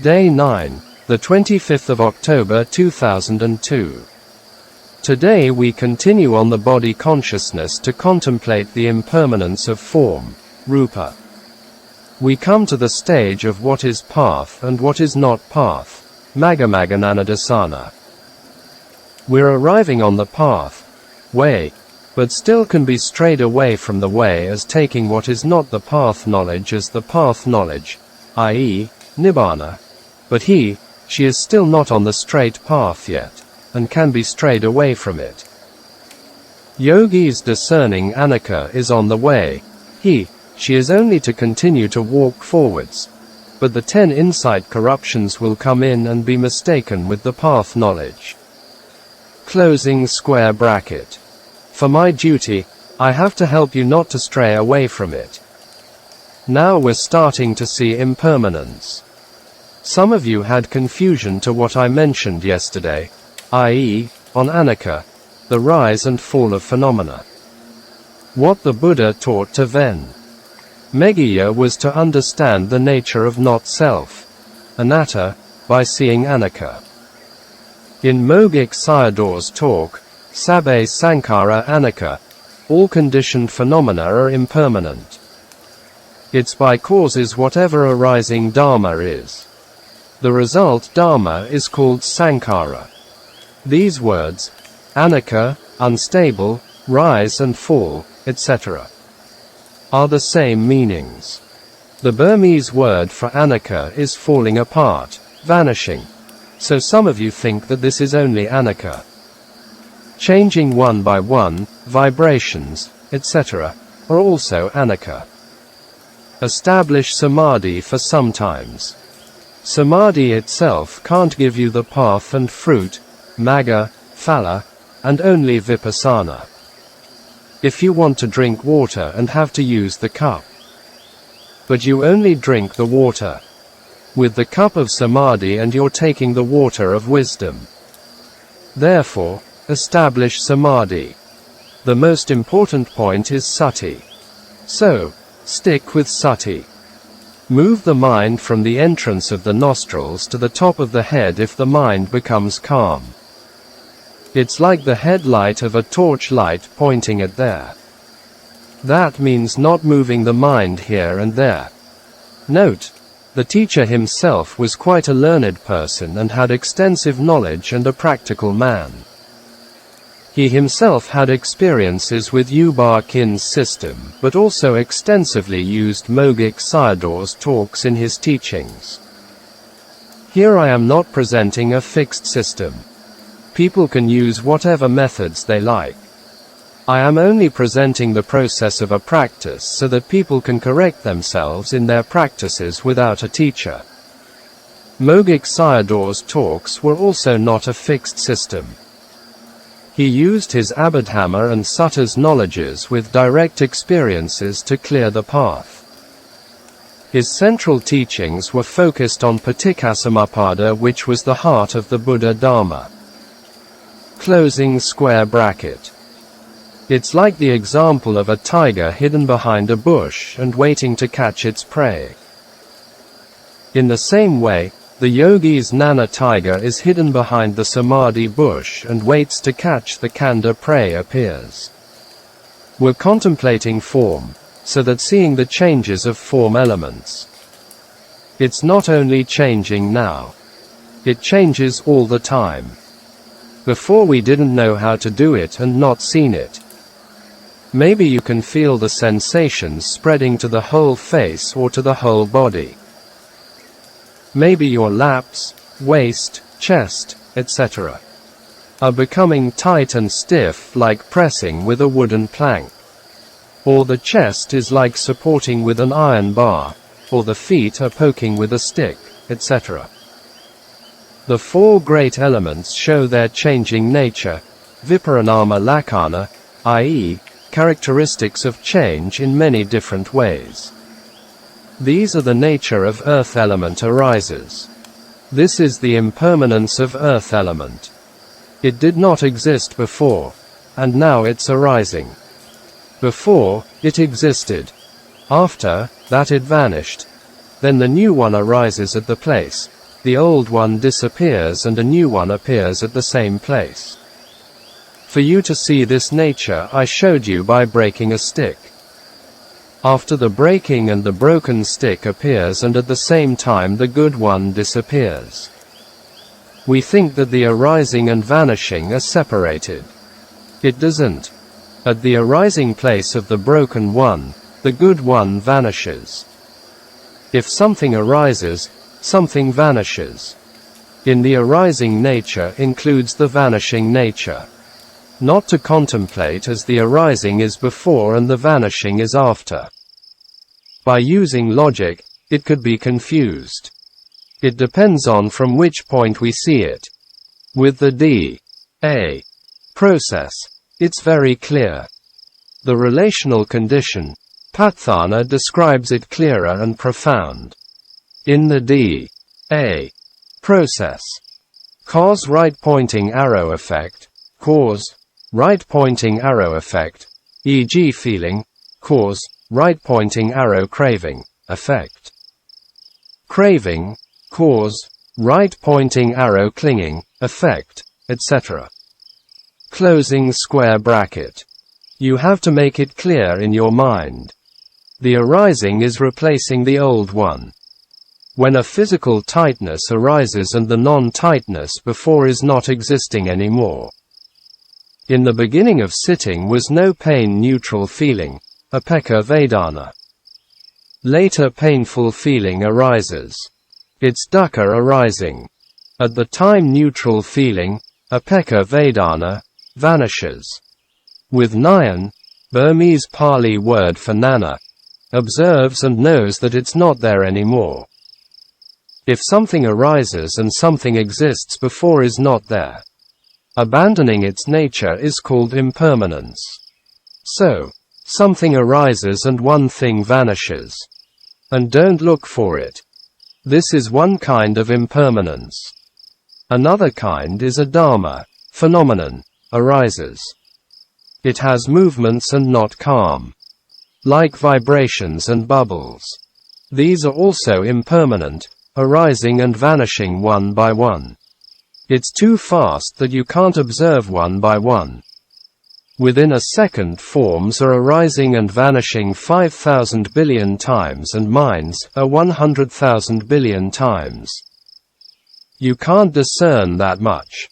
Day 9, the 25th of October 2002. Today we continue on the body consciousness to contemplate the impermanence of form, rupa. We come to the stage of what is path and what is not path, magamagananadasana. We're arriving on the path, way, but still can be strayed away from the way as taking what is not the path knowledge as the path knowledge, i.e., nibbana. But she is still not on the straight path yet, and can be strayed away from it. Yogi's discerning anicca is on the way, she is only to continue to walk forwards, but the 10 insight corruptions will come in and be mistaken with the path knowledge. Closing square bracket. For my duty, I have to help you not to stray away from it. Now we're starting to see impermanence. Some of you had confusion to what I mentioned yesterday, i.e., on anicca, the rise and fall of phenomena. What the Buddha taught to Ven. Meghiya was to understand the nature of not-self, anatta, by seeing anicca. In Mogik Sayadaw's talk, Sabbe Sankhara Anicca, all conditioned phenomena are impermanent. It's by causes whatever arising Dhamma is. The result Dhamma is called Sankhara. These words, anicca, unstable, rise and fall, etc., are the same meanings. The Burmese word for anicca is falling apart, vanishing. So some of you think that this is only anicca. Changing one by one, vibrations, etc., are also anicca. Establish samadhi for sometimes. Samadhi itself can't give you the path and fruit, magga, phala, and only vipassana. If you want to drink water and have to use the cup, but you only drink the water with the cup of samadhi and you're taking the water of wisdom. Therefore, establish samadhi. The most important point is sati. So, stick with sati. Move the mind from the entrance of the nostrils to the top of the head if the mind becomes calm. It's like the headlight of a torch light pointing at there. That means not moving the mind here and there. Note, the teacher himself was quite a learned person and had extensive knowledge and a practical man. He himself had experiences with U-Bar Kin's system, but also extensively used Mogik Sayadaw's talks in his teachings. Here I am not presenting a fixed system. People can use whatever methods they like. I am only presenting the process of a practice so that people can correct themselves in their practices without a teacher. Mogik Sayadaw's talks were also not a fixed system. He used his Abhidhamma and Sutta's knowledges with direct experiences to clear the path. His central teachings were focused on Paticcasamuppada, which was the heart of the Buddha Dhamma. Closing square bracket. It's like the example of a tiger hidden behind a bush and waiting to catch its prey. In the same way, the yogi's Nana tiger is hidden behind the samadhi bush and waits to catch the kanda prey appears. We're contemplating form, so that seeing the changes of form elements. It's not only changing now. It changes all the time. Before we didn't know how to do it and not seen it. Maybe you can feel the sensations spreading to the whole face or to the whole body. Maybe your laps, waist, chest, etc. are becoming tight and stiff like pressing with a wooden plank. Or the chest is like supporting with an iron bar, or the feet are poking with a stick, etc. The 4 great elements show their changing nature, viparinama lakkhana, i.e., characteristics of change in many different ways. These are the nature of earth element arises. This is the impermanence of earth element. It did not exist before, and now it's arising. Before, it existed. After that it vanished. Then the new one arises at the place. the old one disappears and a new one appears at the same place. For you to see this nature I showed you by breaking a stick. After the breaking and the broken stick appears and at the same time the good one disappears. We think that the arising and vanishing are separated. It doesn't. At the arising place of the broken one, the good one vanishes. If something arises, something vanishes. In the arising nature includes the vanishing nature. Not to contemplate as the arising is before and the vanishing is after. By using logic, it could be confused. It depends on from which point we see it. With the Dhamma process, it's very clear. The relational condition, Patthana, describes it clearer and profound. In the Dhamma process, cause right pointing arrow effect, cause, right pointing arrow effect, e.g. feeling, cause, right pointing arrow craving, effect. Craving, cause, right pointing arrow clinging, effect, etc. Closing square bracket. You have to make it clear in your mind. The arising is replacing the old one. When a physical tightness arises and the non-tightness before is not existing anymore. In the beginning of sitting was no pain-neutral feeling, upekkha vedana. Later painful feeling arises. It's dukkha arising. At the time neutral feeling, upekkha vedana, vanishes. With Nyan, Burmese Pali word for nana, observes and knows that it's not there anymore. If something arises and something exists before is not there, abandoning its nature is called impermanence. So, something arises and one thing vanishes. And don't look for it. This is one kind of impermanence. Another kind is a Dhamma, phenomenon, arises. It has movements and not calm. Like vibrations and bubbles. These are also impermanent, arising and vanishing one by one. It's too fast that you can't observe one by one. Within a second forms are arising and vanishing 5,000 billion times and minds are 100,000 billion times. You can't discern that much.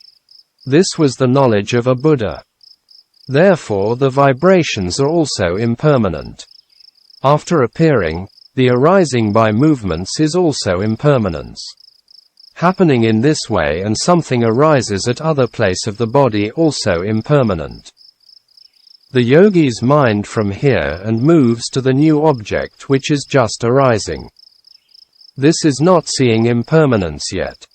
This was the knowledge of a Buddha. Therefore the vibrations are also impermanent. After appearing, the arising by movements is also impermanence. Happening in this way and something arises at other place of the body also impermanent. The yogi's mind from here and moves to the new object which is just arising. This is not seeing impermanence yet.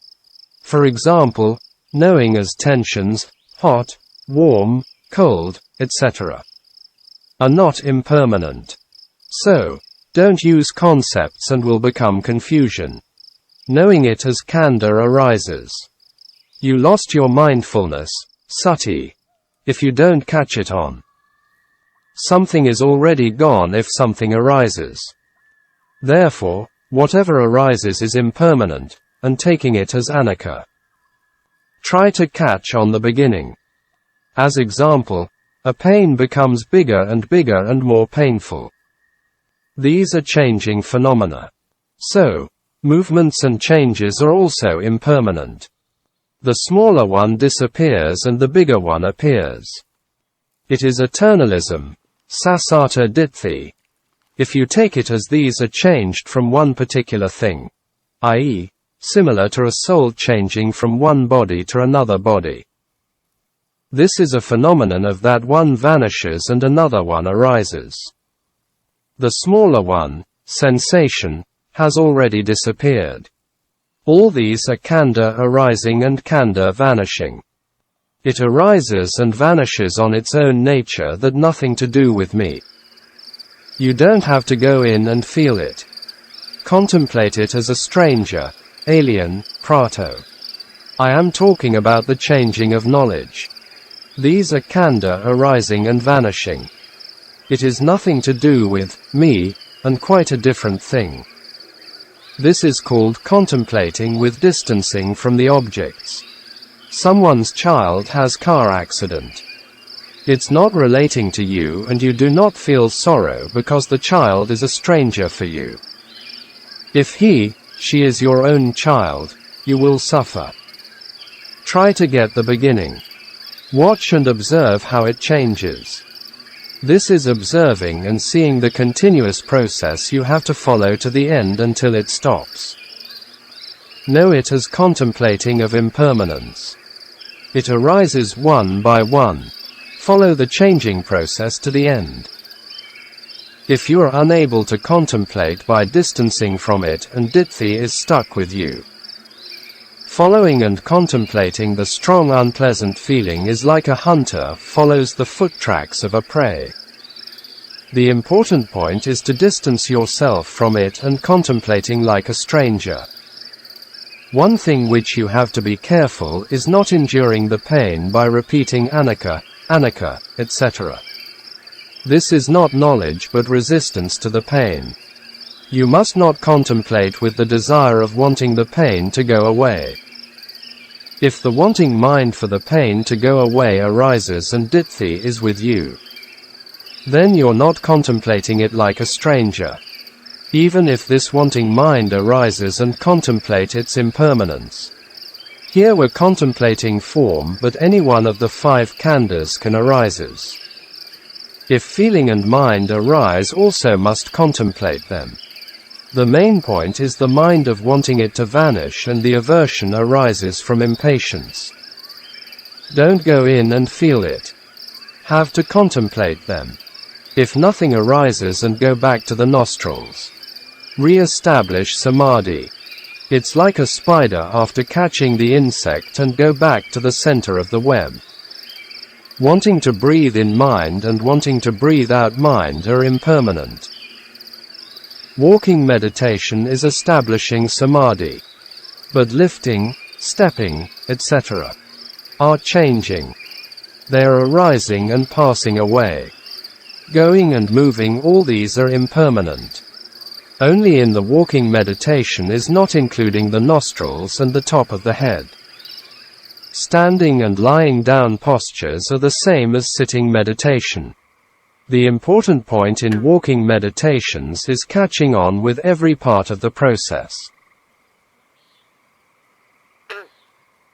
For example, knowing as tensions, hot, warm, cold, etc. are not impermanent. So, don't use concepts and will become confusion. Knowing it as khandha arises. You lost your mindfulness, sati, if you don't catch it on. Something is already gone if something arises. Therefore, whatever arises is impermanent, and taking it as anicca. Try to catch on the beginning. As example, a pain becomes bigger and more painful. These are changing phenomena. So, movements and changes are also impermanent. The smaller one disappears and the bigger one appears. It is eternalism, sasata ditthi. If you take it as these are changed from one particular thing, i.e., similar to a soul changing from one body to another body. This is a phenomenon of that one vanishes and another one arises. The smaller one, sensation, has already disappeared. All these are khandha arising and khandha vanishing. It arises and vanishes on its own nature, that nothing to do with me. You don't have to go in and feel it. Contemplate it as a stranger, alien, prato. I am talking about the changing of knowledge. These are khandha arising and vanishing. It is nothing to do with me, and quite a different thing. This is called contemplating with distancing from the objects. Someone's child has car accident. It's not relating to you and you do not feel sorrow because the child is a stranger for you. If she is your own child, you will suffer. Try to get the beginning. Watch and observe how it changes. This is observing and seeing the continuous process you have to follow to the end until it stops. Know it as contemplating of impermanence. It arises one by one. Follow the changing process to the end. If you are unable to contemplate by distancing from it and ditthi is stuck with you. Following and contemplating the strong unpleasant feeling is like a hunter follows the foot tracks of a prey. The important point is to distance yourself from it and contemplating like a stranger. One thing which you have to be careful is not enduring the pain by repeating anicca, anicca, etc. This is not knowledge but resistance to the pain. You must not contemplate with the desire of wanting the pain to go away. If the wanting mind for the pain to go away arises and ditthi is with you, then you're not contemplating it like a stranger. Even if this wanting mind arises and contemplate its impermanence. Here we're contemplating form, but any one of the 5 khandhas can arises. If feeling and mind arise also must contemplate them. The main point is the mind of wanting it to vanish and the aversion arises from impatience. Don't go in and feel it. Have to contemplate them. If nothing arises and go back to the nostrils. Re-establish samadhi. It's like a spider after catching the insect and go back to the center of the web. Wanting to breathe in mind and wanting to breathe out mind are impermanent. Walking meditation is establishing samadhi. But lifting, stepping, etc. are changing. They are arising and passing away. Going and moving, all these are impermanent. Only in the walking meditation is not including the nostrils and the top of the head. Standing and lying down postures are the same as sitting meditation. The important point in walking meditations is catching on with every part of the process.